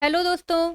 Hello दोस्तों।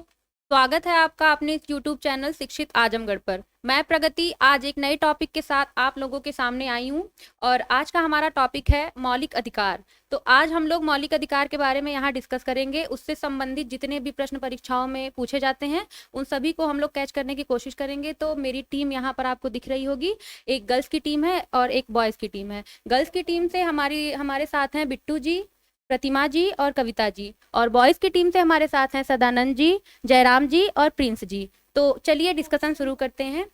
स्वागत है आपका अपने इस यूट्यूब चैनल शिक्षित आजमगढ़ पर। मैं प्रगति आज एक नए टॉपिक के साथ आप लोगों के सामने आई हूँ। और आज का हमारा टॉपिक है मौलिक अधिकार। तो आज हम लोग मौलिक अधिकार के बारे में यहाँ डिस्कस करेंगे। उससे संबंधित जितने भी प्रश्न परीक्षाओं में पूछे जाते हैं उन सभी को हम लोग कैच करने की कोशिश करेंगे। तो मेरी टीम यहाँ पर आपको दिख रही होगी। एक गर्ल्स की टीम है और एक बॉयज़ की टीम है। गर्ल्स की टीम से हमारे साथ हैं बिट्टू जी, प्रतिमा जी और कविता जी। और बॉयज की टीम से हमारे साथ हैं सदानंद जी, जयराम जी और प्रिंस जी। तो चलिए डिस्कशन शुरू करते हैं।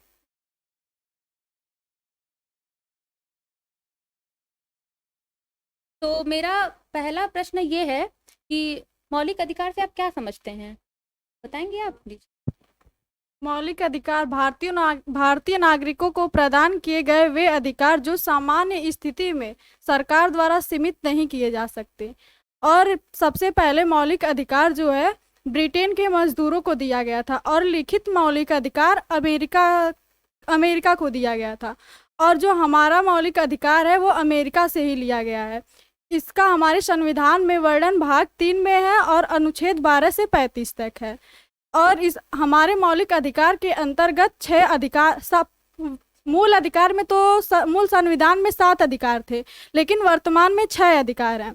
तो मेरा पहला प्रश्न ये है कि मौलिक अधिकार से आप क्या समझते हैं? बताएंगे आप प्लीज। मौलिक अधिकार भारतीय नागरिकों को प्रदान किए गए वे अधिकार जो सामान्य स्थिति में सरकार द्वारा सीमित नहीं किए जा सकते। और सबसे पहले मौलिक अधिकार जो है ब्रिटेन के मजदूरों को दिया गया था और लिखित मौलिक अधिकार अमेरिका अमेरिका को दिया गया था। और जो हमारा मौलिक अधिकार है वो अमेरिका से ही लिया गया है। इसका हमारे संविधान में वर्णन भाग 3 में है और अनुच्छेद 12 से 35 तक है। और इस हमारे मौलिक अधिकार के अंतर्गत 6 अधिकार सब मूल अधिकार में तो मूल संविधान में 7 अधिकार थे, लेकिन वर्तमान में 6 अधिकार हैं।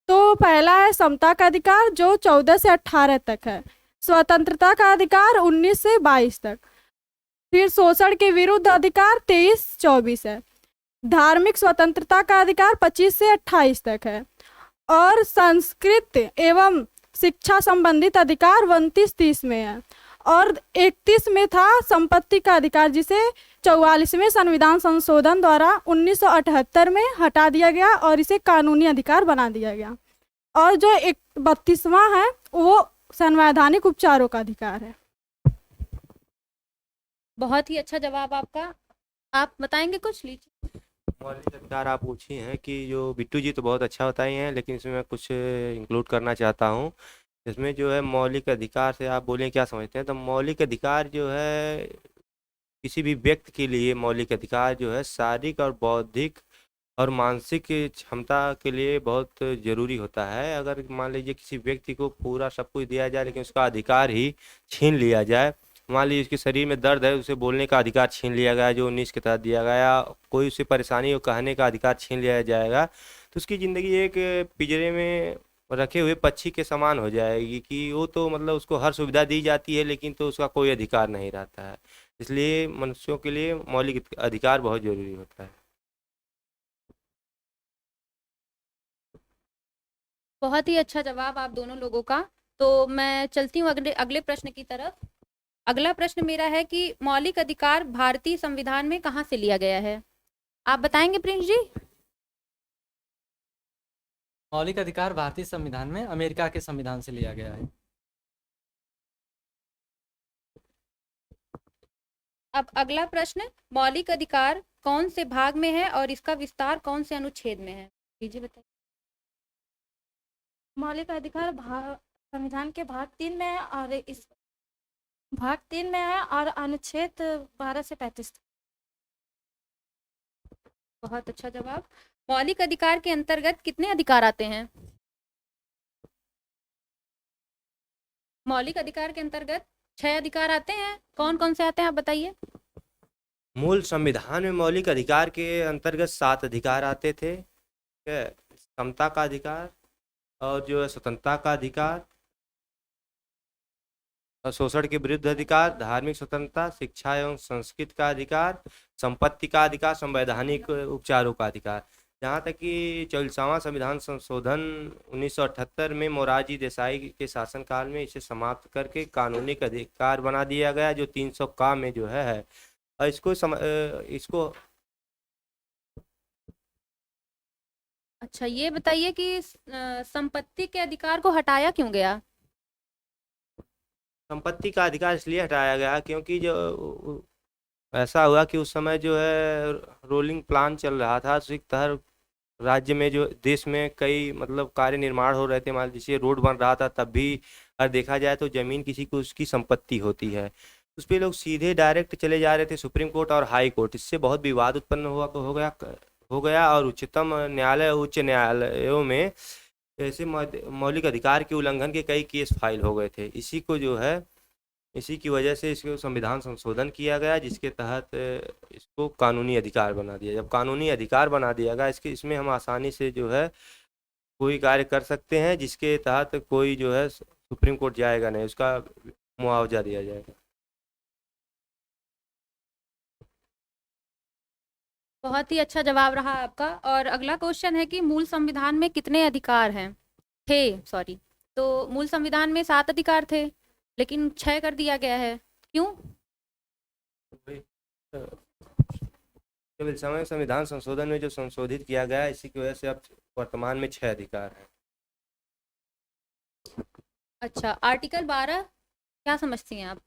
तो पहला है समता का अधिकार जो 14 से 18 तक है। स्वतंत्रता का अधिकार 19 से 22 तक। फिर शोषण के विरुद्ध अधिकार 23-24 है। धार्मिक स्वतंत्रता का अधिकार 25 से 28 तक है। और संस्कृत एवं शिक्षा संबंधित अधिकार 29-30 में है। और 31 में था संपत्ति का अधिकार, जिसे 44वें संविधान संशोधन द्वारा 1978 में हटा दिया गया और इसे कानूनी अधिकार बना दिया गया। और जो 32वां है वो संवैधानिक उपचारों का अधिकार है। बहुत ही अच्छा जवाब आपका। आप बताएंगे कुछ? लीजिए। मौलिक अधिकार आप पूछी हैं कि जो बिट्टू जी तो बहुत अच्छा बताई हैं, लेकिन इसमें मैं कुछ इंक्लूड करना चाहता हूँ। इसमें जो है मौलिक अधिकार से आप बोलें क्या समझते हैं, तो मौलिक अधिकार जो है किसी भी व्यक्ति के लिए मौलिक अधिकार जो है शारीरिक और बौद्धिक और मानसिक क्षमता के लिए बहुत जरूरी होता है। अगर मान लीजिए किसी व्यक्ति को पूरा सब कुछ दिया जाए लेकिन उसका अधिकार ही छीन लिया जाए, मान लीजिए उसके शरीर में दर्द है, उसे बोलने का अधिकार छीन लिया गया जो 19 के तहत दिया गया, कोई उसे परेशानी हो कहने का अधिकार छीन लिया जाएगा, तो उसकी ज़िंदगी एक पिंजरे में रखे हुए पक्षी के समान हो जाएगी कि वो तो मतलब उसको हर सुविधा दी जाती है लेकिन तो उसका कोई अधिकार नहीं रहता है। इसलिए मनुष्यों के लिए मौलिक अधिकार बहुत जरूरी होता है। बहुत ही अच्छा जवाब आप दोनों लोगों का। तो मैं चलती हूँ अगले अगले प्रश्न की तरफ। अगला प्रश्न मेरा है कि मौलिक अधिकार भारतीय संविधान में कहाँ से लिया गया है? आप बताएंगे प्रिंस जी। मौलिक अधिकार भारतीय संविधान में अमेरिका के संविधान से लिया गया है। अब अगला प्रश्न, मौलिक अधिकार कौन से भाग में है और इसका विस्तार कौन से अनुच्छेद में है? लीजिए बताइए। मौलिक अधिकार संविधान के भाग 3 में है और इस भाग 3 में है और अनुच्छेद 12 से 35। बहुत अच्छा जवाब। मौलिक अधिकार के अंतर्गत कितने अधिकार आते हैं? मौलिक अधिकार के अंतर्गत 6 अधिकार आते हैं। कौन कौन से आते हैं आप बताइए। मूल संविधान में मौलिक अधिकार के अंतर्गत 7 अधिकार आते थे, ठीक है। समता का अधिकार और जो है स्वतंत्रता का अधिकार और शोषण के विरुद्ध अधिकार, धार्मिक स्वतंत्रता, शिक्षा एवं संस्कृति का अधिकार, संपत्ति का अधिकार, संवैधानिक उपचारों का अधिकार। जहाँ तक कि 44वां संविधान संशोधन 1978 में मोरारजी देसाई के शासनकाल में इसे समाप्त करके कानूनी अधिकार बना दिया गया जो 300 का में जो है। और इसको अच्छा, ये बताइए कि संपत्ति के अधिकार को हटाया क्यों गया? संपत्ति का अधिकार इसलिए हटाया गया क्योंकि जो ऐसा हुआ कि उस समय जो है रोलिंग प्लान चल रहा था, तो हर राज्य में जो देश में कई मतलब कार्य निर्माण हो रहे थे, मान लीजिए रोड बन रहा था, तब भी अगर देखा जाए तो जमीन किसी को उसकी संपत्ति होती है, उस पे लोग सीधे डायरेक्ट चले जा रहे थे सुप्रीम कोर्ट और हाई कोर्ट। इससे बहुत विवाद उत्पन्न हो गया और उच्च न्यायालयों में ऐसे मौलिक अधिकार के उल्लंघन के कई केस फाइल हो गए थे। इसी की वजह से इसको संविधान संशोधन किया गया, जिसके तहत इसको कानूनी अधिकार बना दिया। जब कानूनी अधिकार बना दिया गया, इसमें हम आसानी से जो है कोई कार्य कर सकते हैं, जिसके तहत कोई जो है सुप्रीम कोर्ट जाएगा नहीं, उसका मुआवजा दिया जाएगा। बहुत ही अच्छा जवाब रहा आपका। और अगला क्वेश्चन है कि मूल संविधान में कितने अधिकार हैं? सॉरी। तो मूल संविधान में 7 अधिकार थे, लेकिन 6 कर दिया गया है, क्यों? केवल समय संविधान संशोधन में जो संशोधित किया गया है, इसी की वजह से अब वर्तमान में 6 अधिकार हैं। अच्छा, आर्टिकल 12 क्या समझती हैं आप?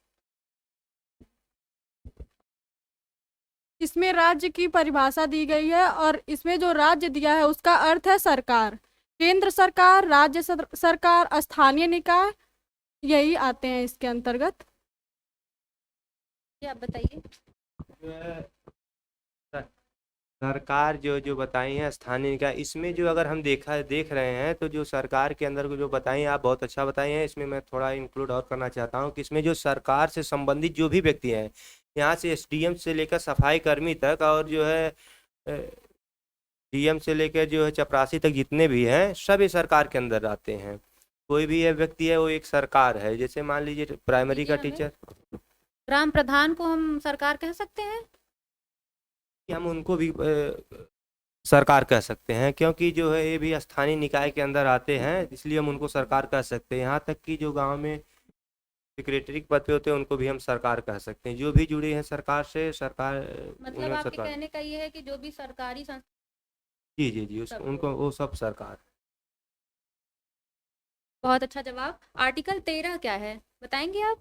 इसमें राज्य की परिभाषा दी गई है और इसमें जो राज्य दिया है उसका अर्थ है सरकार। केंद्र सरकार, राज्य सरकार, स्थानीय निकाय, यही आते हैं इसके अंतर्गत। ये आप बताइए। जो है सरकार जो बताई है, स्थानीय निकाय, इसमें जो अगर हम देख रहे हैं तो जो सरकार के अंदर को जो बताई हैं, आप बहुत अच्छा बताई हैं। इसमें मैं थोड़ा इंक्लूड और करना चाहता हूँ कि इसमें जो सरकार से संबंधित जो भी व्यक्ति हैं, यहाँ से एसडीएम से लेकर सफाई कर्मी तक, और जो है डीएम से लेकर जो है चपरासी तक, जितने भी हैं सब ये सरकार के अंदर आते हैं। कोई भी ये व्यक्ति है वो एक सरकार है। जैसे मान लीजिए प्राइमरी का ठीक है, टीचर, ग्राम प्रधान को हम सरकार कह सकते हैं? कि हम उनको भी सरकार कह सकते हैं, क्योंकि जो है ये भी स्थानीय निकाय के अंदर आते हैं, इसलिए हम उनको सरकार कह सकते हैं। यहाँ तक कि जो गांव में सेक्रेटरी पद पे होते हैं, उनको भी हम सरकार कह सकते हैं। जो भी जुड़े हैं सरकार से, सरकार मतलब उन्हें आपके सरकार। कहने का ये है कि जो भी सरकारी जी जी जी, सब उनको वो सब सरकार। बहुत अच्छा जवाब। आर्टिकल 13 क्या है, बताएंगे आप?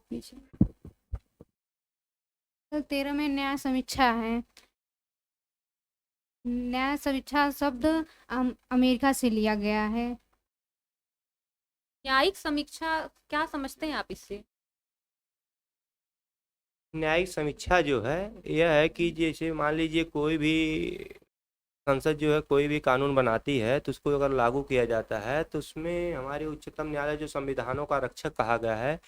आर्टिकल 13 में न्याय समीक्षा है। न्याय समीक्षा शब्द अमेरिका से लिया गया है। न्यायिक समीक्षा क्या समझते हैं आप इससे? न्यायिक समीक्षा जो है यह है कि जैसे मान लीजिए कोई भी संसद जो है कोई भी कानून बनाती है, तो उसको अगर लागू किया जाता है, तो उसमें हमारे उच्चतम न्यायालय जो संविधानों का रक्षक कहा गया है,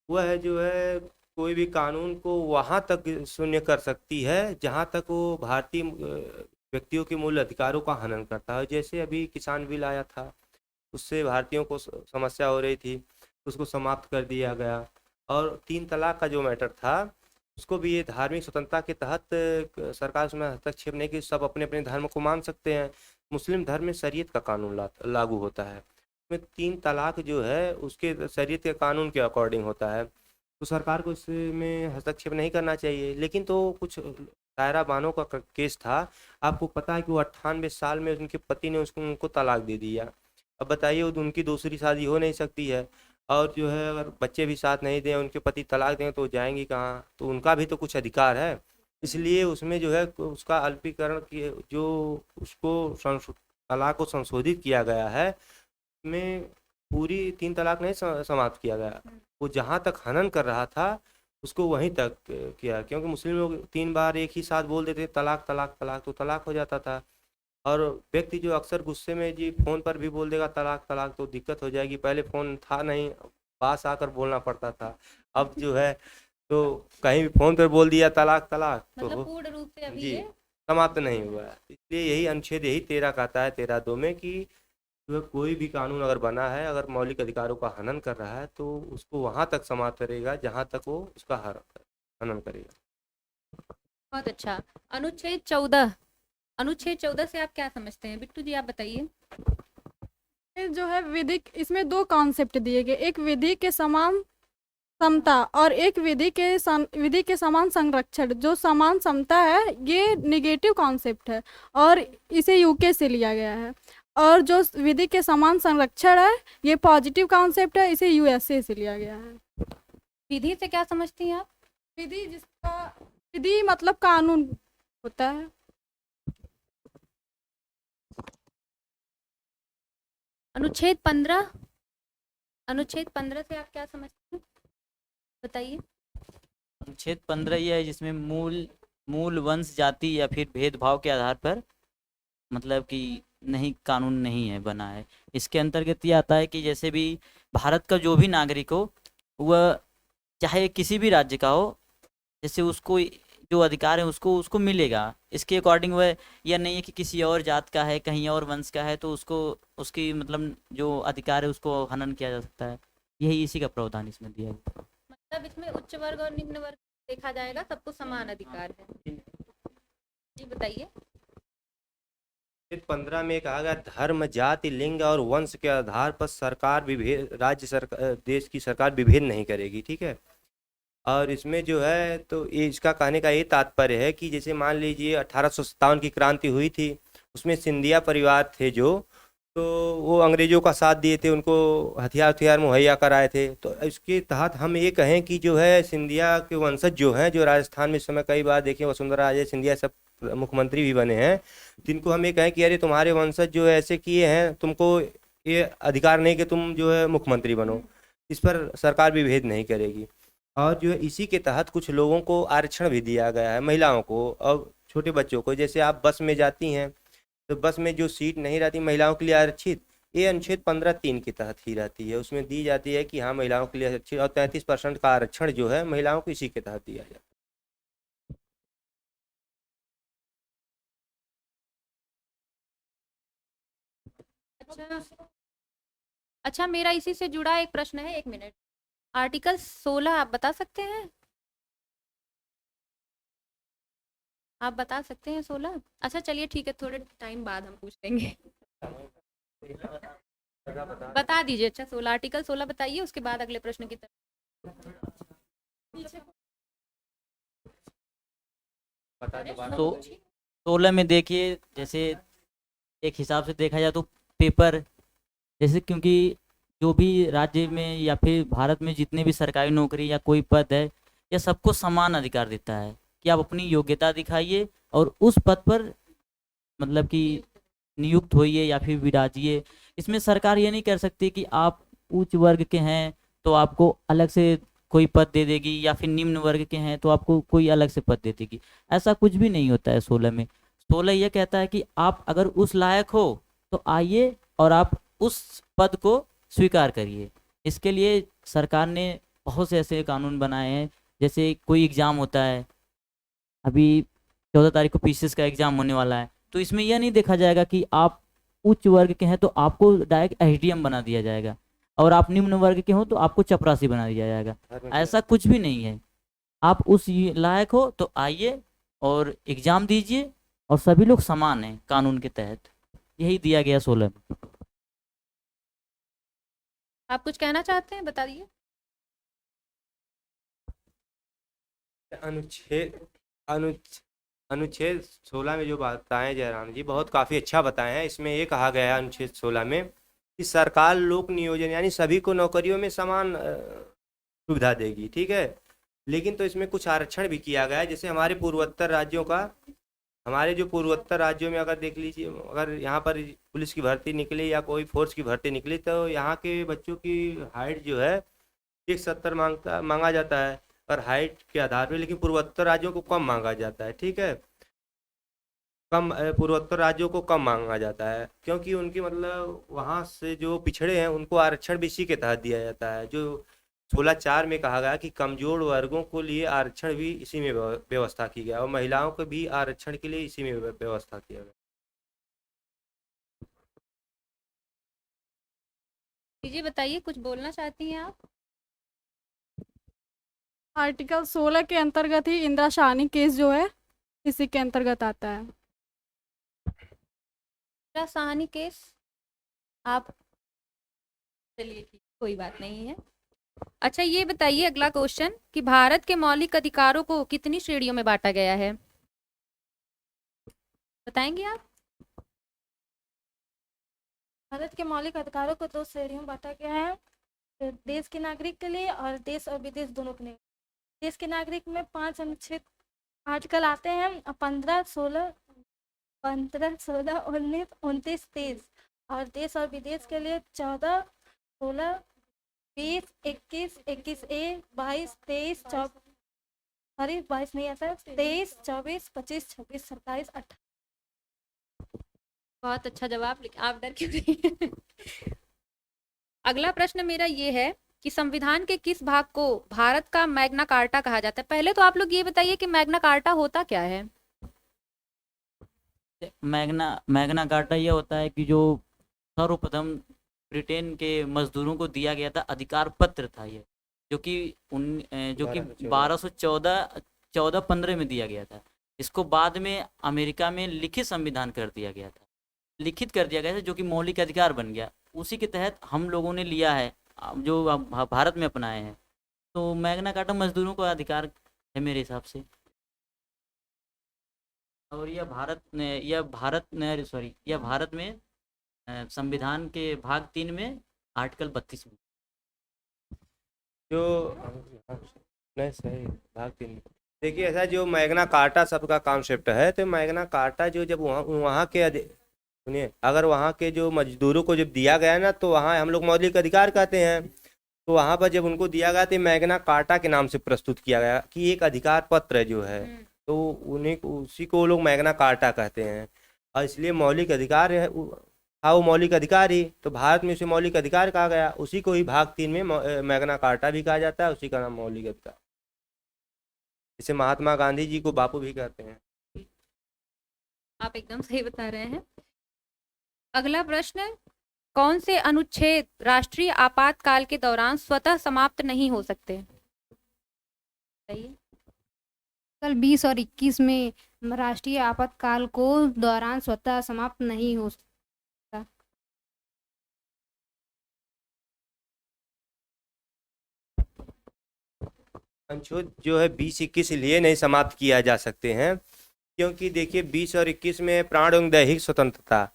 वह जो है कोई भी कानून को वहाँ तक शून्य कर सकती है जहाँ तक वो भारतीय व्यक्तियों के मूल अधिकारों का हनन करता है। जैसे अभी किसान बिल आया था, उससे भारतीयों को समस्या हो रही थी, उसको समाप्त कर दिया गया। और 3 तलाक का जो मैटर था, उसको भी ये धार्मिक स्वतंत्रता के तहत सरकार उसमें हस्तक्षेप नहीं कि सब अपने अपने धर्म को मान सकते हैं। मुस्लिम धर्म में शरीयत का कानून लागू होता है, उसमें 3 तलाक जो है उसके शरीयत के कानून के अकॉर्डिंग होता है, तो सरकार को इसमें हस्तक्षेप नहीं करना चाहिए। लेकिन तो कुछ दायरा बानो का केस था, आपको पता है कि वो 98 साल में उनके पति ने उनको तलाक दे दिया। अब बताइए, उनकी दूसरी शादी हो नहीं सकती है, और जो है अगर बच्चे भी साथ नहीं दें, उनके पति तलाक दें, तो जाएंगी कहाँ? तो उनका भी तो कुछ अधिकार है। इसलिए उसमें जो है उसका अल्पीकरण की जो उसको तलाक को संशोधित किया गया है, उसमें पूरी 3 तलाक नहीं समाप्त किया गया। वो जहाँ तक हनन कर रहा था उसको वहीं तक किया, क्योंकि मुस्लिम लोग 3 बार एक ही साथ बोल देते तलाक तलाक तलाक, तो तलाक हो जाता था। और व्यक्ति जो अक्सर गुस्से में जी फोन पर भी बोल देगा तलाक तलाक, तो दिक्कत हो जाएगी। पहले फोन था नहीं, पास आकर बोलना पड़ता था। अब जो है तो कहीं भी फोन पर बोल दिया तलाक तलाक, तो मतलब पूर्ण रूप से अभी जी ये समाप्त नहीं हुआ है। इसलिए यही अनुच्छेद यही 13 कहता है, 13(2) में कि जो है कोई भी कानून अगर बना है, अगर मौलिक अधिकारों का हनन कर रहा है, तो उसको वहां तक समाप्त करेगा जहां तक वो उसका हनन करेगा। बहुत अच्छा। अनुच्छेद 14, अनुच्छेद 14 से आप क्या समझते हैं? बिट्टू जी आप बताइए। ये जो है विधिक, इसमें 2 कॉन्सेप्ट दिए गए, एक विधि के समान समता और एक विधि के समान संरक्षण। जो समान समता है ये निगेटिव कॉन्सेप्ट है और इसे यूके से लिया गया है, और जो विधि के समान संरक्षण है ये पॉजिटिव कॉन्सेप्ट है, इसे यूएसए से लिया गया है। विधि से क्या समझती हैं आप? विधि मतलब कानून होता है। अनुच्छेद 15, अनुच्छेद 15 से आप क्या समझते हैं, बताइए। अनुच्छेद 15 यह है जिसमें मूल वंश, जाति या फिर भेदभाव के आधार पर मतलब कि नहीं, कानून नहीं है बना है। इसके अंतर्गत ये आता है कि जैसे भी भारत का जो भी नागरिक हो, वह चाहे किसी भी राज्य का हो, जैसे उसको जो अधिकार है उसको उसको मिलेगा। इसके अकॉर्डिंग वह यह नहीं है कि किसी और जात का है, कहीं और वंश का है तो उसको उसकी मतलब जो अधिकार है उसको हनन किया जा सकता है। यही इसी का प्रावधान इसमें दिया है। मतलब इसमें उच्च वर्ग और निम्न वर्ग देखा जाएगा, सबको समान अधिकार है। जी बताइए। 15 में कहा गया धर्म, जाति, लिंग और वंश के आधार पर सरकार विभेद, राज्य सरकार, देश की सरकार विभेद नहीं करेगी, ठीक है। और इसमें जो है तो ये इसका कहने का ये तात्पर्य है कि जैसे मान लीजिए 1857 की क्रांति हुई थी, उसमें सिंधिया परिवार थे जो, तो वो अंग्रेजों का साथ दिए थे, उनको हथियार हथियार मुहैया कराए थे। तो इसके तहत हम ये कहें कि जो है सिंधिया के वंशज जो हैं, जो राजस्थान में इस समय कई बार देखें वसुंधरा राजे सिंधिया सब मुख्यमंत्री भी बने हैं, जिनको हम ये कहें कि अरे तुम्हारे वंशज जो है ऐसे किए हैं, तुमको ये अधिकार नहीं कि तुम जो है मुख्यमंत्री बनो। इस पर सरकार भी भेद नहीं करेगी। और जो है इसी के तहत कुछ लोगों को आरक्षण भी दिया गया है, महिलाओं को और छोटे बच्चों को। जैसे आप बस में जाती हैं तो बस में जो सीट नहीं रहती महिलाओं के लिए आरक्षित, ये अनुच्छेद 15(3) के तहत ही रहती है। उसमें दी जाती है कि हाँ महिलाओं के लिए आरक्षित, और 33% का आरक्षण जो है महिलाओं को इसी के तहत दिया जाता है। अच्छा अच्छा, मेरा इसी से जुड़ा एक प्रश्न है, 1 मिनट। आर्टिकल 16 आप बता सकते हैं? आप बता सकते हैं 16? अच्छा चलिए ठीक है, थोड़े टाइम बाद हम पूछ लेंगे। बता दीजिए। अच्छा 16, आर्टिकल 16 बताइए, उसके बाद अगले प्रश्न की तरफ। तो 16 में देखिए, जैसे एक हिसाब से देखा जाए तो पेपर, जैसे क्योंकि जो भी राज्य में या फिर भारत में जितने भी सरकारी नौकरी या कोई पद है, यह सबको समान अधिकार देता है कि आप अपनी योग्यता दिखाइए और उस पद पर मतलब कि नियुक्त होइए या फिर विराजिए। इसमें सरकार ये नहीं कर सकती कि आप उच्च वर्ग के हैं तो आपको अलग से कोई पद दे देगी, या फिर निम्न वर्ग के हैं तो आपको कोई अलग से पद दे देगी। ऐसा कुछ भी नहीं होता है 16 में। 16 यह कहता है कि आप अगर उस लायक हो तो आइए और आप उस पद को स्वीकार करिए। इसके लिए सरकार ने बहुत से ऐसे कानून बनाए हैं। जैसे कोई एग्ज़ाम होता है, अभी 14 तारीख को पीसीएस का एग्ज़ाम होने वाला है, तो इसमें यह नहीं देखा जाएगा कि आप उच्च वर्ग के हैं तो आपको डायरेक्ट एसडीएम बना दिया जाएगा, और आप निम्न वर्ग के हो तो आपको चपरासी बना दिया जाएगा। ऐसा कुछ भी नहीं है। आप उस लायक हो तो आइए और एग्ज़ाम दीजिए, और सभी लोग समान हैं कानून के तहत। यही दिया गया 16 में। आप कुछ कहना चाहते हैं, बता दीजिए। अनुच्छेद अनुच्छेद 16 में जो बताएं जयराम जी, बहुत काफ़ी अच्छा बताए हैं। इसमें ये कहा गया है अनुच्छेद 16 में कि सरकार लोक नियोजन यानी सभी को नौकरियों में समान सुविधा देगी, ठीक है। लेकिन तो इसमें कुछ आरक्षण भी किया गया है। जैसे हमारे पूर्वोत्तर राज्यों का, हमारे जो पूर्वोत्तर राज्यों में अगर देख लीजिए, अगर यहाँ पर पुलिस की भर्ती निकली या कोई फोर्स की भर्ती निकली तो यहाँ के बच्चों की हाइट जो है 170 मांगा जाता है पर हाइट के आधार पे, लेकिन पूर्वोत्तर राज्यों को कम मांगा जाता है, ठीक है। पूर्वोत्तर राज्यों को कम मांगा जाता है क्योंकि उनकी मतलब वहाँ से जो पिछड़े हैं उनको आरक्षण भी इसी के तहत दिया जाता है। जो 16(4) में कहा गया कि कमजोर वर्गों को लिए आरक्षण भी इसी में व्यवस्था की गया, और महिलाओं को भी आरक्षण के लिए इसी में व्यवस्था किया गया। जी बताइए, कुछ बोलना चाहती हैं आप? आर्टिकल 16 के अंतर्गत ही इंदिरा शाहनी केस जो है इसी के अंतर्गत आता है। इंदिरा साहनी केस, आप चलिए ठीक, कोई बात नहीं है। अच्छा ये बताइए अगला क्वेश्चन कि भारत के मौलिक अधिकारों को कितनी श्रेणियों में बांटा गया है, बताएंगे आप? भारत के मौलिक अधिकारों को 2 श्रेणियों में बांटा गया है, देश के नागरिक के लिए और देश और विदेश दोनों के लिए। देश के नागरिक में 5 अनुच्छेद आर्टिकल आते हैं, 15, 16, 19, 29, 23, और देश और विदेश के लिए 14, 16, 20, 21, 21A, 22, 23, 24, सॉरी 22 नहीं आता, 23, 24, 25, 26, 27, 28। बहुत अच्छा जवाब, लेकिन आप डर क्यों रही हैं? अगला प्रश्न मेरा ये है कि संविधान के किस भाग को भारत का मैग्ना कार्टा कहा जाता है? पहले तो आप लोग ये बताइए कि मैग्ना कार्टा होता क्या है? मैग्ना मैग्ना कार्टा ये होता है कि जो सर्वप्रथम ब्रिटेन के मजदूरों को दिया गया था अधिकार पत्र था ये, जो कि जो कि 1214 1415 में दिया गया था। इसको बाद में अमेरिका में लिखित संविधान कर दिया गया था, लिखित कर दिया गया था, जो कि मौलिक अधिकार बन गया। उसी के तहत हम लोगों ने लिया है, जो अब भारत में अपनाए हैं। तो मैग्ना कार्टा मजदूरों को अधिकार है मेरे हिसाब से। और यह भारत में संविधान के भाग 3 में आर्टिकल 32 में। जो नहीं सही भाग 3 में देखिए, ऐसा जो मैग्ना कार्टा सबका कॉन्सेप्ट है, तो मैग्ना कार्टा जो जब वहाँ वहाँ के सुनिए, अगर वहाँ के जो मजदूरों को जब दिया गया ना, तो वहाँ हम लोग मौलिक अधिकार कहते हैं। तो वहाँ पर जब उनको दिया गया तो मैग्ना कार्टा के नाम से प्रस्तुत किया गया कि एक अधिकार पत्र जो है, तो उन्हीं उसी को लोग मैग्ना कार्टा कहते हैं। और इसलिए मौलिक अधिकार है, हाँ वो मौलिक अधिकार ही, तो भारत में उसे मौलिक अधिकार कहा गया। उसी को ही भाग 3 में मैग्ना कार्टा भी कहा जाता है, उसी का नाम मौलिक अधिकार। इसे महात्मा गांधी जी को बापू भी कहते हैं। आप एकदम सही बता रहे हैं। अगला प्रश्न, कौन से अनुच्छेद राष्ट्रीय आपातकाल के दौरान स्वतः समाप्त नहीं हो सकते? बताइए। आर्टिकल 20 और 21 में राष्ट्रीय आपातकाल को दौरान स्वतः समाप्त नहीं हो सकता। अनुच्छेद जो है 20-21 लिए नहीं समाप्त किया जा सकते हैं, क्योंकि देखिए 20 और 21 में प्राण एवं दैहिक स्वतंत्रता,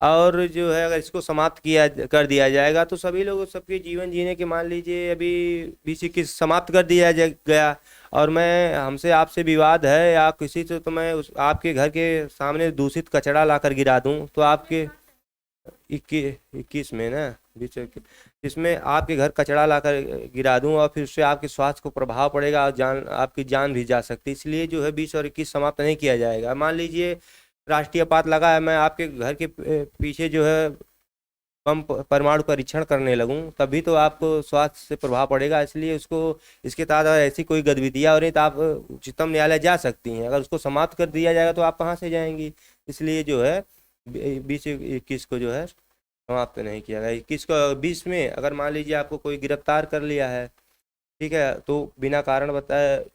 और जो है अगर इसको समाप्त किया कर दिया जाएगा तो सभी लोग सबके जीवन जीने के, मान लीजिए अभी 20-21 समाप्त कर दिया गया, और मैं हमसे आपसे विवाद है या किसी से, तो मैं आपके घर के सामने दूषित कचरा लाकर गिरा दूं, तो आपके 21 में ना 20, इसमें आपके घर कचरा लाकर गिरा दूं और फिर उससे आपके स्वास्थ्य को प्रभाव पड़ेगा और आपकी जान भी जा सकती है। इसलिए जो है 20 और 21 समाप्त नहीं किया जाएगा। मान लीजिए राष्ट्रीय आपात लगा है, मैं आपके घर के पीछे जो है बम परमाणु परीक्षण करने लगूं, तभी तो आपको स्वास्थ्य से प्रभाव पड़ेगा। इसलिए उसको, इसके तहत अगर ऐसी कोई गतिविधियां हो रही तो आप उच्चतम न्यायालय जा सकती हैं। अगर उसको समाप्त कर दिया जाएगा तो आप कहाँ से जाएंगी? इसलिए जो है 20-21 को जो है समाप्त नहीं किया गया। 21 को 20 में अगर मान लीजिए आपको कोई गिरफ्तार कर लिया है, ठीक है, तो बिना कारण बताए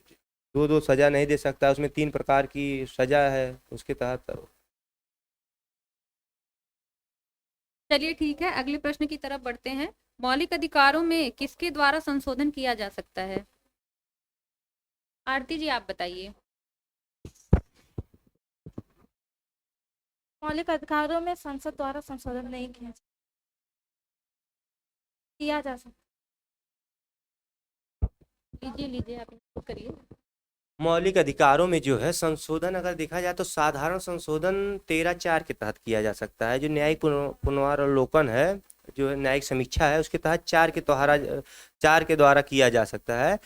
दो सजा नहीं दे सकता, उसमें 3 प्रकार की सजा है उसके तहत। चलिए ठीक है, अगले प्रश्न की तरफ बढ़ते हैं। मौलिक अधिकारों में किसके द्वारा संशोधन किया जा सकता है? आरती जी आप बताइए। मौलिक अधिकारों में संसद द्वारा संशोधन नहीं किया जा सकता। लीजिए आप करिए। मौलिक अधिकारों में जो है संशोधन अगर देखा जाए तो साधारण संशोधन 13(4) के तहत किया जा सकता है। जो न्यायिक पुनरावलोकन है, जो है न्यायिक समीक्षा है, उसके तहत 4 के द्वारा किया जा सकता है।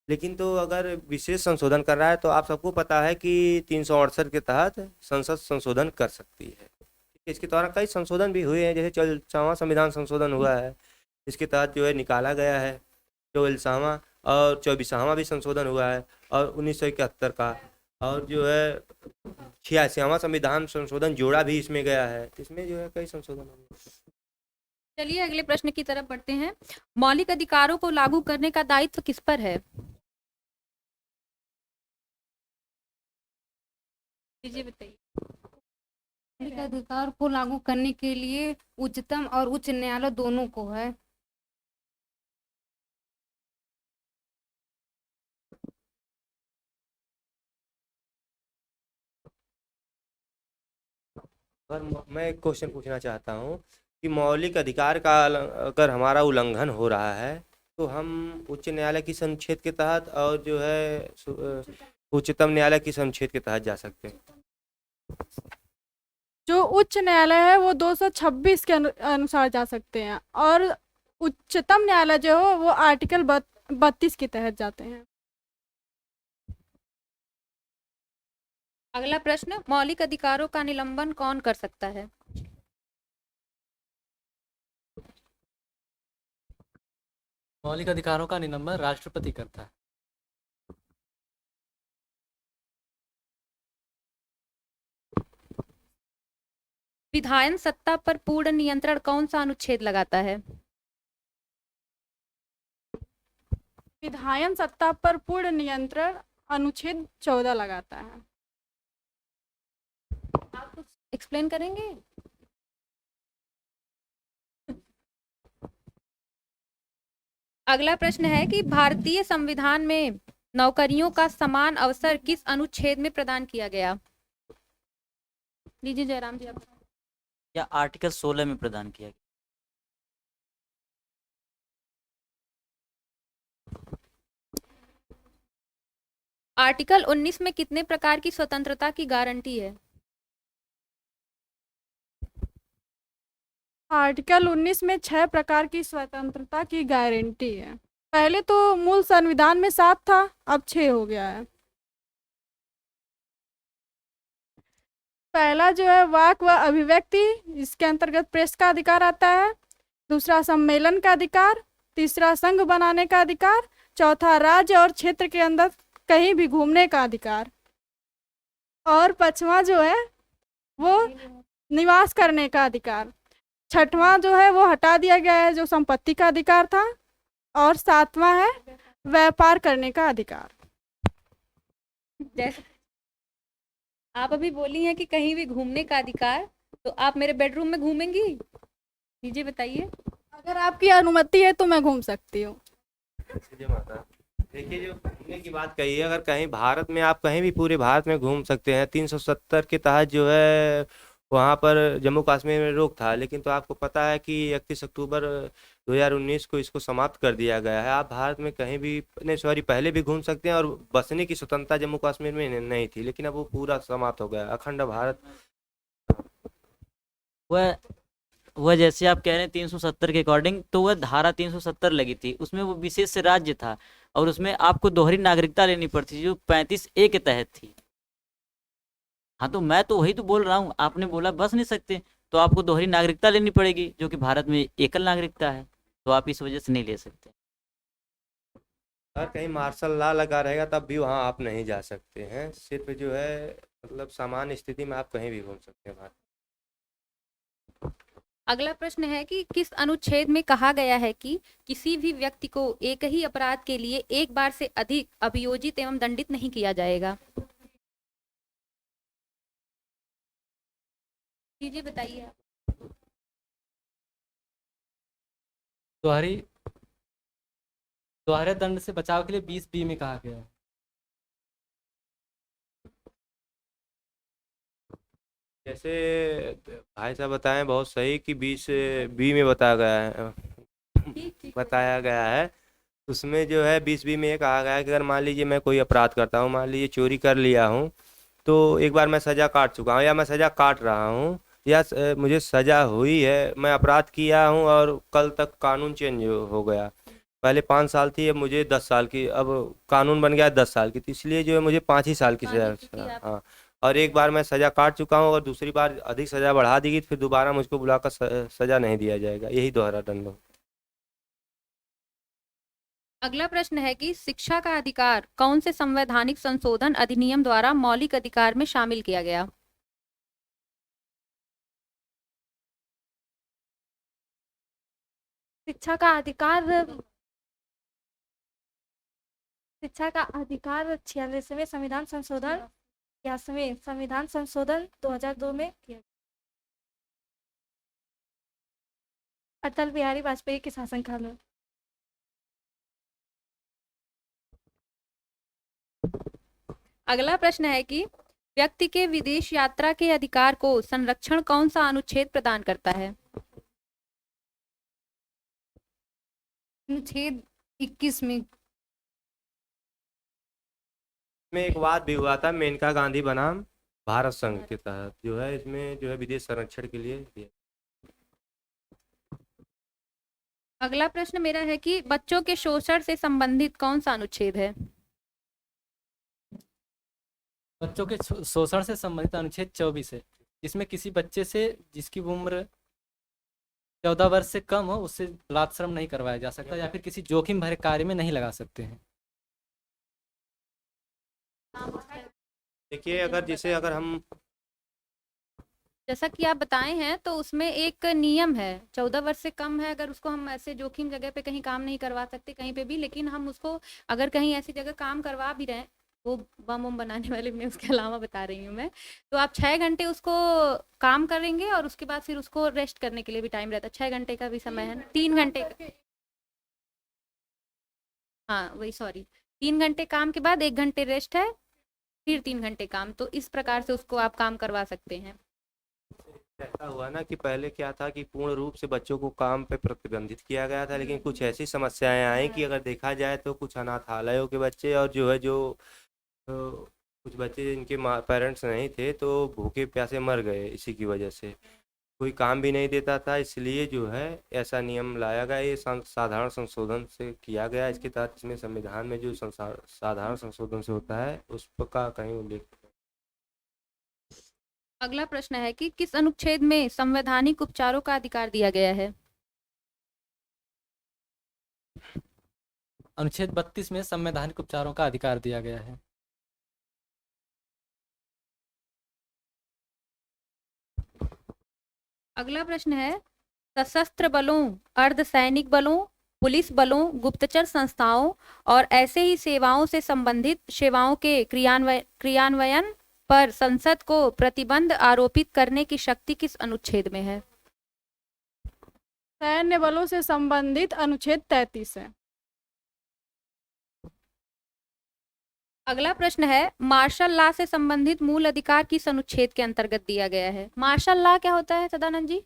लेकिन तो अगर विशेष संशोधन कर रहा है तो आप सबको पता है कि 368 के तहत संसद संशोधन कर सकती है। इसके द्वारा कई संशोधन भी हुए हैं, जैसे 44वां संविधान संशोधन हुआ है, इसके तहत जो है निकाला गया है 44वां, और 24वां भी संशोधन हुआ है, और 1971 का, और जो है 86वां संविधान संशोधन जोड़ा भी इसमें गया है। इसमें जो है कई संशोधन हुए। चलिए अगले प्रश्न की तरफ बढ़ते हैं। मौलिक अधिकारों को लागू करने का दायित्व किस पर है? लीजिए बताइए। मौलिक अधिकार को लागू करने के लिए उच्चतम और उच्च न्यायालय दोनों को है। पर मैं एक क्वेश्चन पूछना चाहता हूँ कि मौलिक अधिकार का अगर हमारा उल्लंघन हो रहा है तो हम उच्च न्यायालय की अनुच्छेद के तहत और जो है उच्चतम न्यायालय की अनुच्छेद के तहत जा सकते हैं। जो उच्च न्यायालय है वो 226 के अनुसार जा सकते हैं, और उच्चतम न्यायालय जो है वो आर्टिकल 32 के तहत जाते हैं। अगला प्रश्न, मौलिक अधिकारों का निलंबन कौन कर सकता है? मौलिक अधिकारों का निलंबन राष्ट्रपति करता है। विधायन सत्ता पर पूर्ण नियंत्रण कौन सा अनुच्छेद लगाता है? विधायन सत्ता पर पूर्ण नियंत्रण अनुच्छेद 14 लगाता है। आप कुछ एक्सप्लेन करेंगे? अगला प्रश्न है कि भारतीय संविधान में नौकरियों का समान अवसर किस अनुच्छेद में प्रदान किया गया? लीजिए जयराम जी आप। या आर्टिकल 16 में प्रदान किया गया। आर्टिकल 19 में कितने प्रकार की स्वतंत्रता की गारंटी है? आर्टिकल 19 में 6 प्रकार की स्वतंत्रता की गारंटी है। पहले तो मूल संविधान में 7 था, अब 6 हो गया है। पहला जो है वाक व अभिव्यक्ति, इसके अंतर्गत प्रेस का अधिकार आता है। दूसरा सम्मेलन का अधिकार। तीसरा संघ बनाने का अधिकार। चौथा राज्य और क्षेत्र के अंदर कहीं भी घूमने का अधिकार। और पांचवा जो है वो निवास करने का अधिकार। छठवां जो है वो हटा दिया गया है, जो संपत्ति का अधिकार था। और सातवां है व्यापार करने का अधिकार। जैसे आप अभी बोली हैं कि कहीं भी घूमने का अधिकार, तो आप मेरे बेडरूम में घूमेंगी? लीजिए बताइए। अगर आपकी अनुमति है तो मैं घूम सकती हूँ। जय माता। देखिए, जो घूमने की बात कही है, अगर कहीं भारत में आप कहीं भी पूरे भारत में घूम सकते हैं। 370 के तहत जो है वहाँ पर जम्मू कश्मीर में रोक था, लेकिन तो आपको पता है कि 31 अक्टूबर 2019 को इसको समाप्त कर दिया गया है। आप भारत में कहीं भी, नहीं सॉरी, पहले भी घूम सकते हैं और बसने की स्वतंत्रता जम्मू कश्मीर में नहीं थी, लेकिन अब वो पूरा समाप्त हो गया। अखंड भारत। वह वह जैसे आप कह रहे हैं 370 के अकॉर्डिंग, तो वह धारा 370 लगी थी, उसमें वो विशेष राज्य था और उसमें आपको दोहरी नागरिकता लेनी पड़ती थी, जो 35A के तहत थी। हाँ, तो मैं तो वही तो बोल रहा हूँ, आपने बोला बस नहीं सकते, तो आपको दोहरी नागरिकता लेनी पड़ेगी, जो कि भारत में एकल नागरिकता है, तो आप इस वजह से नहीं ले सकते। अगर कहीं मार्शल लॉ लगा रहेगा तब भी वहाँ आप नहीं जा सकते हैं। सिर्फ जो है मतलब सामान्य स्थिति में आप कहीं भी घूम सकते हैं भारत। अगला प्रश्न है कि किस अनुच्छेद में कहा गया है कि किसी भी व्यक्ति को एक ही अपराध के लिए एक बार से अधिक अभियोजित एवं दंडित नहीं किया जाएगा? लीजिए बताइए आप। दोहरी दोहरे दंड से बचाव के लिए 20B में कहा गया है। जैसे भाई साहब बताएं बहुत सही कि 20B में बताया गया है, बताया गया है। उसमें जो है 20B में ये कहा गया है कि अगर मान लीजिए मैं कोई अपराध करता हूँ, मान लीजिए चोरी कर लिया हूँ, तो एक बार मैं सज़ा काट चुका हूँ या मैं सज़ा काट रहा हूँ या मुझे सज़ा हुई है, मैं अपराध किया हूँ और कल तक कानून चेंज हो गया। पहले 5 साल थी, अब मुझे 10 साल की, अब कानून बन गया 10 साल की, तो इसलिए जो है मुझे 5 ही साल की सज़ा। हाँ, और एक बार मैं सज़ा काट चुका हूँ और दूसरी बार अधिक सज़ा बढ़ा दी गई तो फिर दोबारा मुझको बुलाकर सज़ा नहीं दिया जाएगा। यही दोहरा दंड हो। अगला प्रश्न है कि शिक्षा का अधिकार कौन से संवैधानिक संशोधन अधिनियम द्वारा मौलिक अधिकार में शामिल किया गया? शिक्षा का अधिकार 46वें संविधान संशोधन 81वें संविधान संशोधन 2002 में किया गया। अटल बिहारी वाजपेयी के शासनकाल में। अगला प्रश्न है कि व्यक्ति के विदेश यात्रा के अधिकार को संरक्षण कौन सा अनुच्छेद प्रदान करता है? अनुच्छेद 21 में। में एक वाद भी हुआ था मेनका गांधी बनाम भारत संघ के तहत, जो है इसमें जो है विदेश संरक्षण के लिए दिया। अगला प्रश्न मेरा है कि बच्चों के शोषण से संबंधित कौन सा अनुच्छेद है? बच्चों के शोषण से संबंधित अनुच्छेद 24 है, जिसमें किसी बच्चे से जिसकी उम्र 14 वर्ष से कम हो उससे बलात्श्रम नहीं करवाया जा सकता या फिर किसी जोखिम भरे कार्य में नहीं लगा सकते हैं। देखिए, अगर जैसे अगर हम जैसा कि आप बताए हैं तो उसमें एक नियम है, 14 वर्ष से कम है, अगर उसको हम ऐसे जोखिम जगह पे कहीं काम नहीं करवा सकते कहीं पे भी, लेकिन हम उसको अगर कहीं ऐसी जगह काम करवा भी रहे हैं, वो बम वम बनाने वाले में उसके अलावा बता रही हूँ मैं, तो आप 6 घंटे उसको काम करेंगे और उसके बाद फिर उसको रेस्ट करने के लिए भी टाइम रहता है, 6 घंटे का भी समय है, 3 घंटे का, हाँ वही सॉरी, 3 घंटे काम के बाद 1 घंटे रेस्ट है, फिर 3 घंटे काम, तो इस प्रकार से उसको आप काम करवा सकते हैं। ऐसा हुआ ना कि पहले क्या था कि पूर्ण रूप से बच्चों को काम पे प्रतिबंधित किया गया था, लेकिन कुछ ऐसी समस्याएं आई कि अगर देखा जाए तो कुछ अनाथालयों के बच्चे और जो है जो कुछ बच्चे जिनके माँ पेरेंट्स नहीं थे तो भूखे प्यासे मर गए इसी की वजह से, कोई काम भी नहीं देता था, इसलिए जो है ऐसा नियम लाया गया। ये साधारण संशोधन से किया गया, इसके तहत इसमें संविधान में जो साधारण संशोधन से होता है उस पर का कहीं उल्लेख। अगला प्रश्न है कि किस अनुच्छेद में संवैधानिक उपचारों का अधिकार दिया गया है? अनुच्छेद 32 में संवैधानिक उपचारों का अधिकार दिया गया है। अगला प्रश्न है, सशस्त्र बलों, अर्धसैनिक बलों, पुलिस बलों, गुप्तचर संस्थाओं और ऐसे ही सेवाओं से संबंधित सेवाओं के क्रियान्वयन पर संसद को प्रतिबंध आरोपित करने की शक्ति किस अनुच्छेद में है? सैन्य बलों से संबंधित अनुच्छेद 33 है। अगला प्रश्न है, मार्शल लॉ से संबंधित मूल अधिकार किस अनुच्छेद के अंतर्गत दिया गया है? मार्शल लॉ क्या होता है सदानंद जी?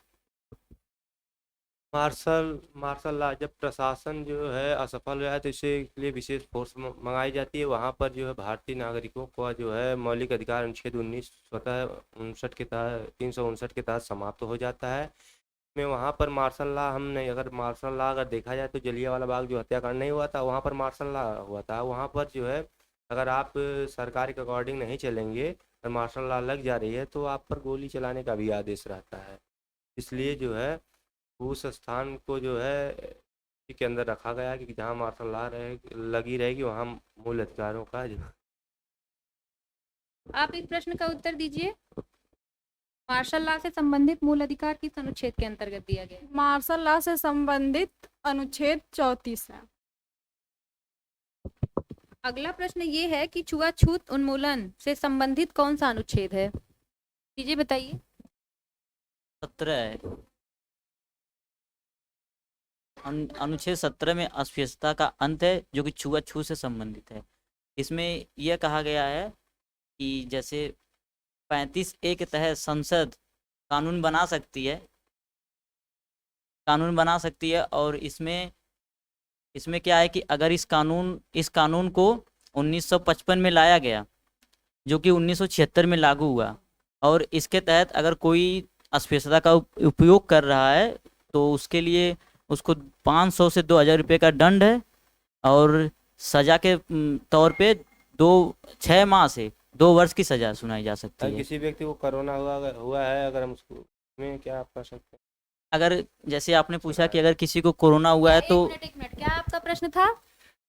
मार्शल लॉ, जब प्रशासन जो है असफल रहा है तो इसके लिए विशेष फोर्स मंगाई जाती है, वहाँ पर जो है भारतीय नागरिकों का जो है मौलिक अधिकार अनुच्छेद 19 स्वतः 59 के तहत 359 के तहत समाप्त हो जाता है। में वहाँ पर मार्शल लॉ हम नहीं, अगर मार्शल लॉ अगर देखा जाए तो जलियांवाला बाग जो हत्याकांड नहीं हुआ था वहाँ पर मार्शल लॉ हुआ था, वहाँ पर जो है अगर आप सरकार के अकॉर्डिंग नहीं चलेंगे और मार्शल लॉ लग जा रही है तो आप पर गोली चलाने का भी आदेश रहता है, इसलिए जो है उस स्थान को जो है के अंदर रखा गया है कि जहाँ मार्शल लॉ लगी रहेगी वहाँ मूल अधिकारों का जो। आप इस प्रश्न का उत्तर दीजिए। मार्शल लॉ से संबंधित मूल अधिकार किस अनुच्छेद के अंतर्गत दिया गया है? मार्शल लॉ से संबंधित अनुच्छेद 34 है। अगला प्रश्न ये है कि छुआछूत उन्मूलन से संबंधित कौन सा अनुच्छेद है? दीजिए बताइए। 17 है। अनुच्छेद 17 में अस्पृश्यता का अंत है जो कि छुआछूत से संबंधित है। इसमें यह कहा गया है कि जैसे 35A के तहत संसद कानून बना सकती है और इसमें क्या है कि अगर इस कानून को 1955 में लाया गया जो कि 1976 में लागू हुआ और इसके तहत अगर कोई अस्पृश्यता का उपयोग कर रहा है तो उसके लिए उसको 500 से 2000 रुपये का दंड है और सजा के तौर पे 6 माह से 2 वर्ष की सजा सुनाई जा सकती है। किसी व्यक्ति को कोरोना हुआ है अगर हम उसको में क्या आप कर सकते हैं? अगर जैसे आपने पूछा कि अगर किसी को कोरोना हुआ है तो एक मिनट, क्या आपका प्रश्न था?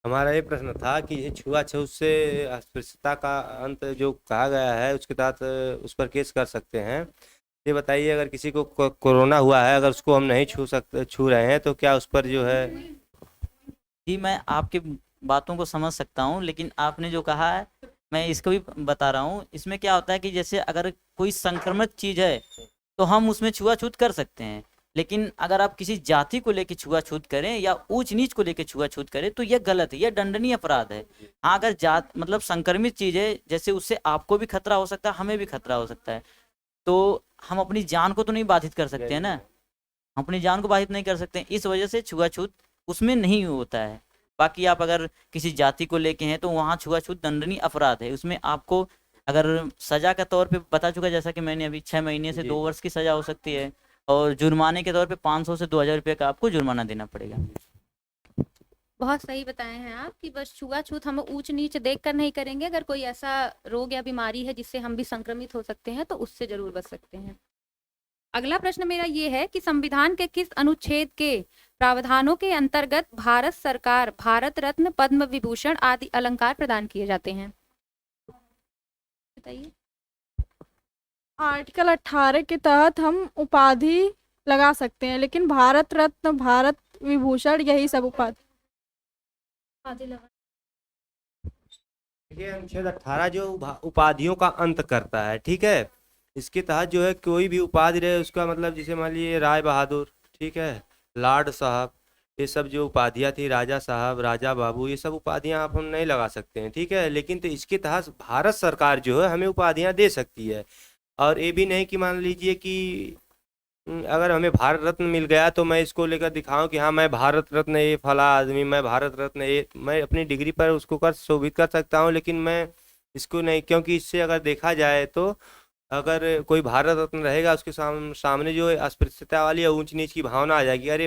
हमारा ये प्रश्न था कि ये छुआछूत से अस्पृश्यता का अंत जो कहा गया है उसके तहत उस पर केस कर सकते हैं। ये बताइए, अगर किसी को कोरोना हुआ है अगर उसको हम नहीं छू रहे हैं तो क्या उस पर जो है? जी, मैं आपकी बातों को समझ सकता हूँ, लेकिन आपने जो कहा है मैं इसको भी बता रहा हूँ। इसमें क्या होता है कि जैसे अगर कोई संक्रमित चीज़ है तो हम उसमें छुआछूत कर सकते हैं, लेकिन अगर आप किसी जाति को लेकर छुआछूत करें या ऊंच नीच को लेकर छुआछूत करें तो यह गलत है, यह दंडनीय अपराध है। हाँ, अगर जात मतलब संक्रमित चीज़ है जैसे उससे आपको भी खतरा हो सकता है, हमें भी खतरा हो सकता है, तो हम अपनी जान को तो नहीं बाधित कर सकते हैं ना, हम अपनी जान को बाधित नहीं कर सकते हैं, इस वजह से छुआछूत उसमें नहीं होता है। बाकी आप अगर किसी जाति को लेके हैं तो वहाँ छुआछूत दंडनीय अपराध है, उसमें आपको अगर सजा के तौर पे बता चुका जैसा कि मैंने अभी 6 महीने से 2 वर्ष की सजा हो सकती है और जुर्माने के तौर पे 500 से 2000 रुपये का आपको जुर्माना देना पड़ेगा। बहुत सही बताए हैं आप कि बस छुआछूत हम ऊंच नीच देख कर नहीं करेंगे, अगर कोई ऐसा रोग या बीमारी है जिससे हम भी संक्रमित हो सकते हैं तो उससे जरूर बच सकते हैं। अगला प्रश्न मेरा ये है कि संविधान के किस अनुच्छेद के प्रावधानों के अंतर्गत भारत सरकार भारत रत्न, पद्म विभूषण आदि अलंकार प्रदान किए जाते हैं? बताइए। आर्टिकल 18 के तहत हम उपाधि लगा सकते हैं, लेकिन भारत रत्न, भारत विभूषण, यही सब उपाधि। आदि लगा देखिए अनुच्छेद 18 जो उपाधियों का अंत करता है, ठीक है, इसके तहत जो है कोई भी उपाधि रहे उसका मतलब, जैसे मान लीजिए राय बहादुर, ठीक है, लॉर्ड साहब, ये सब जो उपाधियाँ थी, राजा साहब, राजा बाबू, ये सब उपाधियाँ आप हम नहीं लगा सकते हैं, ठीक है। लेकिन तो इसके तहत भारत सरकार जो है हमें उपाधियाँ दे सकती है। और ये भी नहीं कि मान लीजिए कि अगर हमें भारत रत्न मिल गया तो मैं इसको लेकर दिखाऊं कि हाँ मैं भारत रत्न, ये फला आदमी, मैं भारत रत्न, ये मैं अपनी डिग्री पर उसको कर शोभित कर सकता हूँ, लेकिन मैं इसको नहीं, क्योंकि इससे अगर देखा जाए तो अगर कोई भारत रत्न रहेगा उसके सामने जो है अस्पृश्यता वाली या ऊंच नीच की भावना आ जाएगी। अरे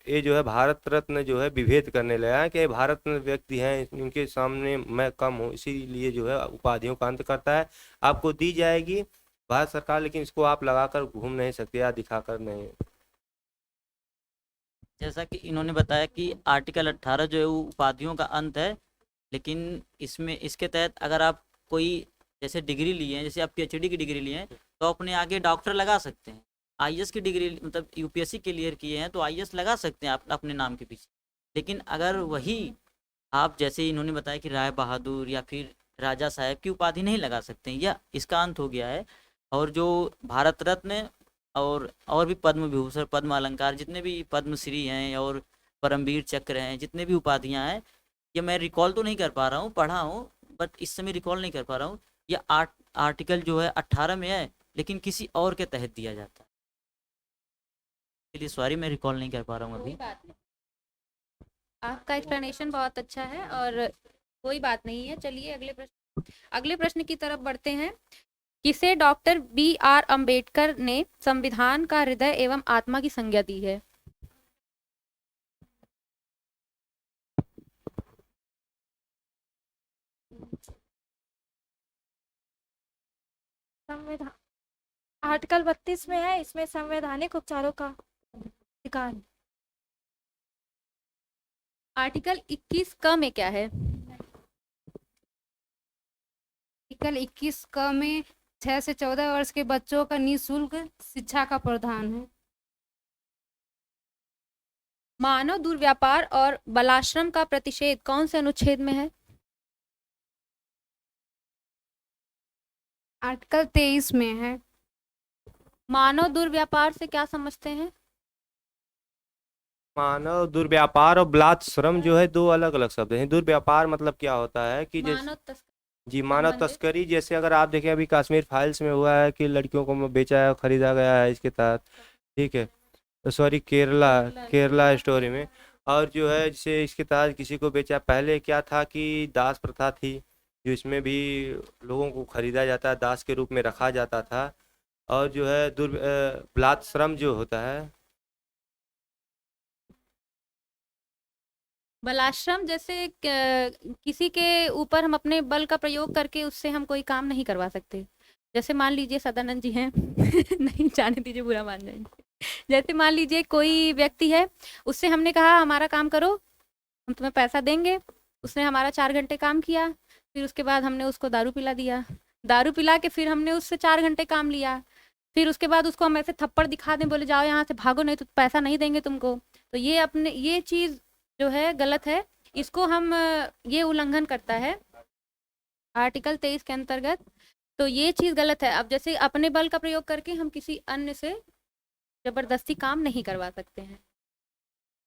ये जो है भारत रत्न जो है विभेद करने लगा है कि ये भारत रत्न व्यक्ति हैं, इनके सामने मैं कम हूँ, इसीलिए जो है उपाधियों का अंत करता है। आपको दी जाएगी भारत सरकार, लेकिन इसको आप लगाकर घूम नहीं सकते या दिखाकर नहीं। जैसा कि इन्होंने बताया कि आर्टिकल 18 जो है वो उपाधियों का अंत है, लेकिन इसमें इसके तहत अगर आप कोई जैसे डिग्री लिए हैं, जैसे आप पीएचडी की डिग्री लिए हैं, तो अपने आगे डॉक्टर लगा सकते हैं। आईएएस की डिग्री मतलब यूपीएससी क्लियर किए हैं तो आईएएस लगा सकते हैं आप अपने नाम के पीछे। लेकिन अगर वही आप जैसे इन्होंने बताया कि राय बहादुर या फिर राजा साहब की उपाधि नहीं लगा सकते हैं, या इसका अंत हो गया है। और जो भारत रत्न और भी पद्म विभूषण, पद्म अलंकार, जितने भी पद्मश्री हैं और परमवीर चक्र हैं, जितने भी उपाधियां हैं, ये मैं रिकॉल तो नहीं कर पा रहा हूँ, पढ़ा हूँ बट इस समय रिकॉल नहीं कर पा रहा हूँ। ये आर्टिकल जो है 18 में है, लेकिन किसी और के तहत दिया जाता है, इसलिए सॉरी मैं रिकॉल नहीं कर पा रहा हूँ अभी। कोई बात नहीं, आपका एक्सप्लेनेशन बहुत अच्छा है और कोई बात नहीं है। चलिए अगले प्रश्न की तरफ बढ़ते हैं। किसे डॉक्टर BR अंबेडकर ने संविधान का हृदय एवं आत्मा की संज्ञा दी है? संविधान आर्टिकल 32 में है, इसमें संवैधानिक उपचारों का अधिकार। आर्टिकल 21 क में क्या है? आर्टिकल 21 क में 6 से 14 वर्ष के बच्चों का निःशुल्क शिक्षा का प्रावधान है। मानव दुर्व्यापार और बलाश्रम का प्रतिषेध कौन से अनुच्छेद में है? आर्टिकल 23 में है। मानव दुर्व्यापार से क्या समझते हैं? मानव दुर्व्यापार और बलात्श्रम जो है दो अलग अलग शब्द हैं। दुर्व्यापार मतलब क्या होता है कि जैसे मानव तस्करी जी मानव संबंधित तस्करी, जैसे अगर आप देखें अभी कश्मीर फाइल्स में हुआ है कि लड़कियों को बेचा है, खरीदा गया है इसके तहत, ठीक है, सॉरी केरला स्टोरी में। और जो है जैसे इसके तहत किसी को बेचा, पहले क्या था कि दास प्रथा थी, जो इसमें भी लोगों को खरीदा जाता, दास के रूप में रखा जाता था। और जो है बलात्श्रम जो होता है, बलाश्रम जैसे किसी के ऊपर हम अपने बल का प्रयोग करके उससे हम कोई काम नहीं करवा सकते। जैसे मान लीजिए सदानंद जी हैं नहीं जाने दीजिए, बुरा मान जाएंगे। जैसे मान लीजिए कोई व्यक्ति है, उससे हमने कहा हमारा काम करो, हम तुम्हें पैसा देंगे। उसने हमारा 4 घंटे काम किया, फिर उसके बाद हमने उसको दारू पिला दिया, दारू पिला के फिर हमने उससे 4 घंटे काम लिया, फिर उसके बाद उसको हम ऐसे थप्पड़ दिखा दें, बोले जाओ यहाँ से भागो नहीं तो पैसा नहीं देंगे तुमको, तो ये चीज़ जो है गलत है। इसको हम ये उल्लंघन करता है आर्टिकल 23 के अंतर्गत, तो ये चीज़ गलत है। अब जैसे अपने बल का प्रयोग करके हम किसी अन्य से जबरदस्ती काम नहीं करवा सकते हैं।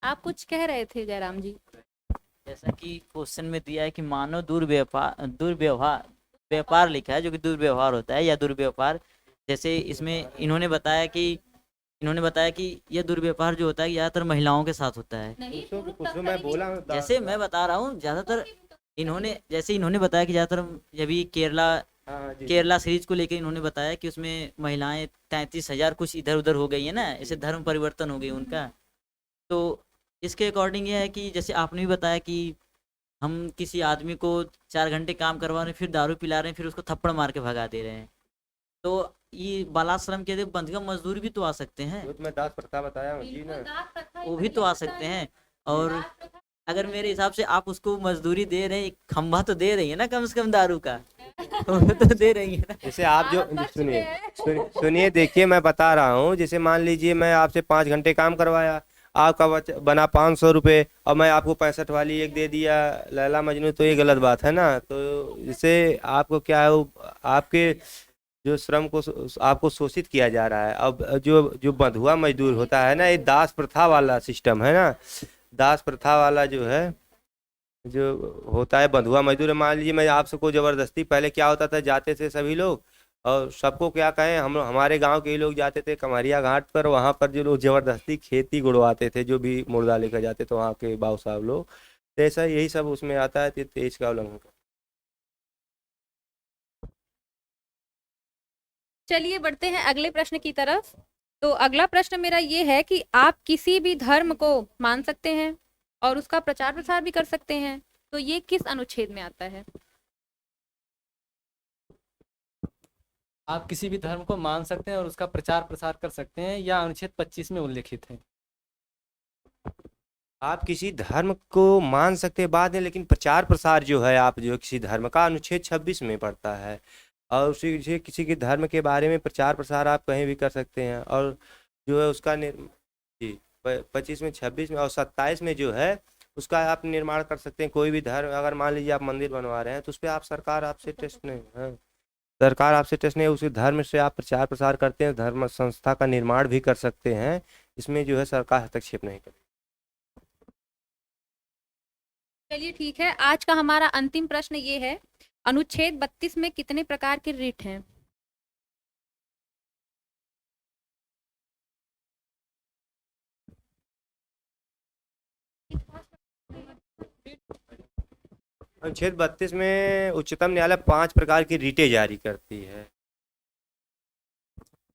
आप कुछ कह रहे थे जयराम जी? जैसा कि क्वेश्चन में दिया है कि मानव व्यापार लिखा है, जो कि दुर्व्यवहार होता है या दुर्व्यवहार। जैसे इसमें इन्होंने बताया कि यह दुर्व्यवहार जो होता है ज़्यादातर महिलाओं के साथ होता है। नहीं, कुछ मैं बोला जैसे मैं बता रहा हूँ, ज़्यादातर इन्होंने बताया कि ज़्यादातर जब केरला सीरीज को लेकर इन्होंने बताया कि उसमें महिलाएं 33,000 कुछ इधर उधर हो गई है ना, ऐसे धर्म परिवर्तन हो गई उनका। तो इसके अकॉर्डिंग ये है कि जैसे आपने भी बताया कि हम किसी आदमी को 4 घंटे काम करवा रहे हैं, फिर दारू पिला रहे हैं, फिर उसको थप्पड़ मार के भगा दे रहे हैं, तो ये बालाश्रम के बंधुआ मजदूर भी तो आ सकते हैं, जो तो मैं दास प्रथा बताया हूँ जी ना। वो भी तो आ सकते हैं। और अगर मेरे हिसाब से आप उसको मजदूरी दे रहे हैं, खंभा तो दे रही है ना कम से कम दारू का। वो तो दे रही है ना। जैसे आप जो सुनिए देखिए मैं बता रहा हूँ, जैसे मान लीजिए मैं आपसे 5 घंटे काम करवाया, आपका बना 500 रुपये और मैं आपको 65 वाली एक दे दिया, लैला मजनू, तो ये गलत बात है ना। तो इससे आपको क्या है, आपके जो श्रम को आपको शोषित किया जा रहा है। अब जो जो बंधुआ मजदूर होता है ना, ये दास प्रथा वाला सिस्टम है ना। दास प्रथा वाला जो है, जो होता है बंधुआ मजदूर। मान लीजिए मैं आपसे को जबरदस्ती, पहले क्या होता था, जाते थे सभी लोग और सबको क्या कहें, हम हमारे गांव के ही लोग जाते थे कमरिया घाट पर, वहां पर जो लोग जबरदस्ती खेती गुड़वाते थे, जो भी मुर्दा लेकर जाते थे वहाँ के बाबू साहब लोग। तो ऐसा यही सब उसमें आता है, तेज का उल्लंघन। चलिए बढ़ते हैं अगले प्रश्न की तरफ। तो अगला प्रश्न मेरा ये है कि आप किसी भी धर्म को मान सकते हैं और उसका प्रचार प्रसार भी कर सकते हैं, तो ये किस अनुच्छेद में आता है? आप किसी भी धर्म को मान सकते हैं और उसका प्रचार प्रसार कर सकते हैं, या अनुच्छेद 25 में उल्लेखित है। आप किसी धर्म को मान सकते हैं बाद में, लेकिन प्रचार प्रसार जो है, आप जो किसी धर्म का अनुच्छेद 26 में पड़ता है, और उसी से किसी के धर्म के बारे में प्रचार प्रसार आप कहीं भी कर सकते हैं। और जो है उसका जी 25 में, 26 में और 27 में जो है उसका आप निर्माण कर सकते हैं। कोई भी धर्म, अगर मान लीजिए आप मंदिर बनवा रहे हैं तो उस पर आप सरकार आपसे टेस्ट नहीं है, सरकार आपसे टेस्ट नहीं, उसी धर्म से आप प्रचार प्रसार करते हैं, धर्म संस्था का निर्माण भी कर सकते हैं। इसमें जो है सरकार हस्तक्षेप नहीं करती। चलिए ठीक है, आज का हमारा अंतिम प्रश्न ये है, अनुच्छेद 32 में कितने प्रकार के रिट हैं? अनुच्छेद 32 में उच्चतम न्यायालय 5 प्रकार की रीटें जारी करती है।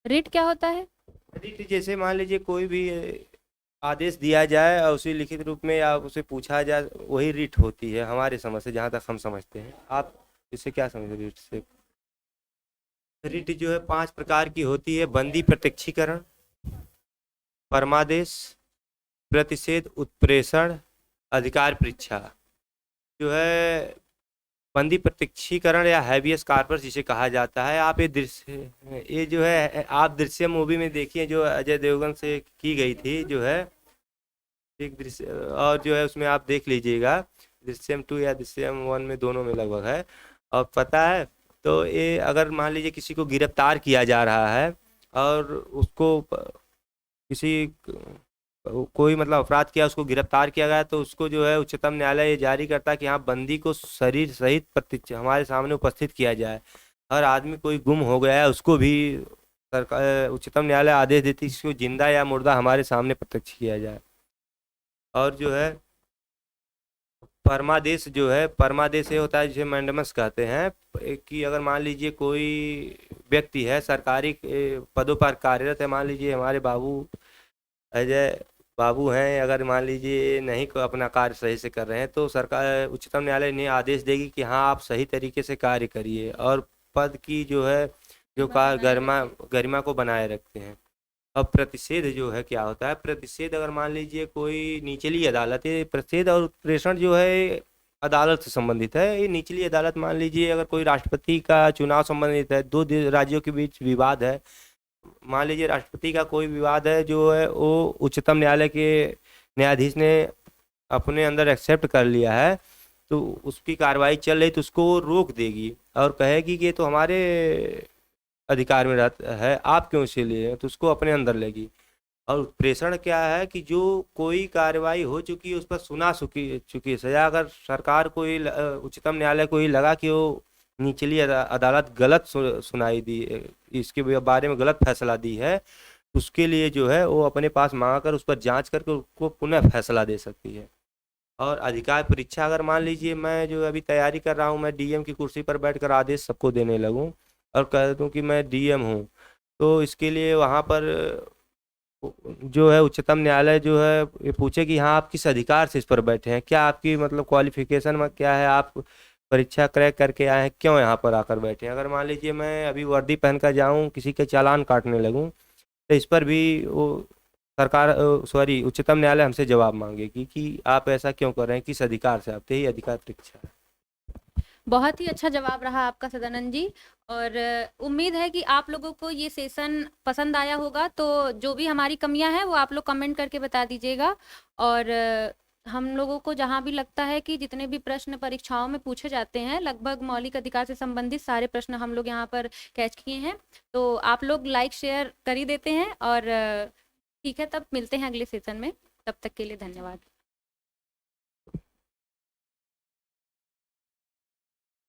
रिट क्या होता है? रीट जैसे मान लीजिए कोई भी आदेश दिया जाए और उसे लिखित रूप में या उसे पूछा जाए, वही रीट होती है हमारे समझ से, जहाँ तक हम समझते हैं। आप इससे क्या समझते हैं रीट से? रीट जो है 5 प्रकार की होती है: बंदी प्रत्यक्षीकरण, परमादेश, प्रतिषेध, उत्प्रेषण, अधिकार परीक्षा। जो है बंदी प्रत्यक्षीकरण या हैबियस कॉर्पस जिसे कहा जाता है, आप ये जो है आप दृश्यम मूवी में देखिए, जो अजय देवगन से की गई थी, जो है एक दृश्य, और जो है उसमें आप देख लीजिएगा, दृश्यम 2 या दृश्यम 1 में, दोनों में लगभग है। और पता है, तो ये अगर मान लीजिए किसी को गिरफ्तार किया जा रहा है और उसको किसी कोई मतलब अपराध किया, उसको गिरफ्तार किया गया, तो उसको जो है उच्चतम न्यायालय ये जारी करता है कि हाँ, बंदी को शरीर सहित प्रत्यक्ष हमारे सामने उपस्थित किया जाए। हर आदमी कोई गुम हो गया है उसको भी सरकार उच्चतम न्यायालय आदेश देती है कि इसको जिंदा या मुर्दा हमारे सामने प्रत्यक्ष किया जाए। और जो है परमादेश, जो है परमादेश ये होता है जिसे मैंडमस कहते हैं, कि अगर मान लीजिए कोई व्यक्ति है सरकारी पदों पर कार्यरत है, मान लीजिए हमारे बाबू अजय बाबू हैं, अगर मान लीजिए नहीं अपना कार्य सही से कर रहे हैं, तो सरकार उच्चतम न्यायालय ने आदेश देगी कि हाँ, आप सही तरीके से कार्य करिए, और पद की जो है जो गरिमा को बनाए रखते हैं। अब प्रतिषेध जो है क्या होता है? प्रतिषेध अगर मान लीजिए कोई निचली अदालत है, प्रतिषेध और उत्प्रेषण जो है अदालत से संबंधित है। ये निचली अदालत, मान लीजिए अगर कोई राष्ट्रपति का चुनाव संबंधित है, दो राज्यों के बीच विवाद है, मान लीजिए राष्ट्रपति का कोई विवाद है, जो है वो उच्चतम न्यायालय के न्यायाधीश ने अपने अंदर एक्सेप्ट कर लिया है, तो उसकी कार्रवाई चल रही, तो उसको रोक देगी और कहेगी कि ये तो हमारे अधिकार में रहता है, आप क्यों इसे लिए, तो उसको अपने अंदर लेगी। और उत्प्रेषण क्या है कि जो कोई कार्रवाई हो चुकी है, उस पर सुना चुकी है सजा, अगर सरकार को उच्चतम न्यायालय को ही लगा कि वो निचली अदालत गलत सुनाई दी, इसके बारे में गलत फैसला दी है, उसके लिए जो है वो अपने पास मांगा कर उस पर जांच करके उसको पुनः फैसला दे सकती है। और अधिकार परीक्षा, अगर मान लीजिए मैं जो अभी तैयारी कर रहा हूँ, मैं डीएम की कुर्सी पर बैठकर आदेश सबको देने लगूँ और कह दूँ कि मैं डीएम हूँ, तो इसके लिए वहाँ पर जो है उच्चतम न्यायालय जो है ये पूछे कि हाँ, आप किस अधिकार से इस पर बैठे हैं, क्या आपकी मतलब क्वालिफिकेशन में क्या है, आप परीक्षा क्रैक करके आए हैं, क्यों यहाँ पर आकर बैठे हैं। अगर मान लीजिए मैं अभी वर्दी पहन कर जाऊँ, किसी के चालान काटने लगूँ, तो इस पर भी वो सरकार सॉरी उच्चतम न्यायालय हमसे जवाब मांगेगी कि आप ऐसा क्यों कर रहे हैं, किस अधिकार से, आप यही अधिकार परीक्षा है। बहुत ही अच्छा जवाब रहा आपका सदानंद जी। और उम्मीद है कि आप लोगों को ये सेशन पसंद आया होगा। तो जो भी हमारी कमियां हैं वो आप लोग कमेंट करके बता दीजिएगा। और हम लोगों को जहां भी लगता है कि जितने भी प्रश्न परीक्षाओं में पूछे जाते हैं, लगभग मौलिक अधिकार से संबंधित सारे प्रश्न हम लोग यहाँ पर कैच किए हैं। तो आप लोग लाइक शेयर कर ही देते हैं। और ठीक है, तब मिलते हैं अगले सेशन में। तब तक के लिए धन्यवाद।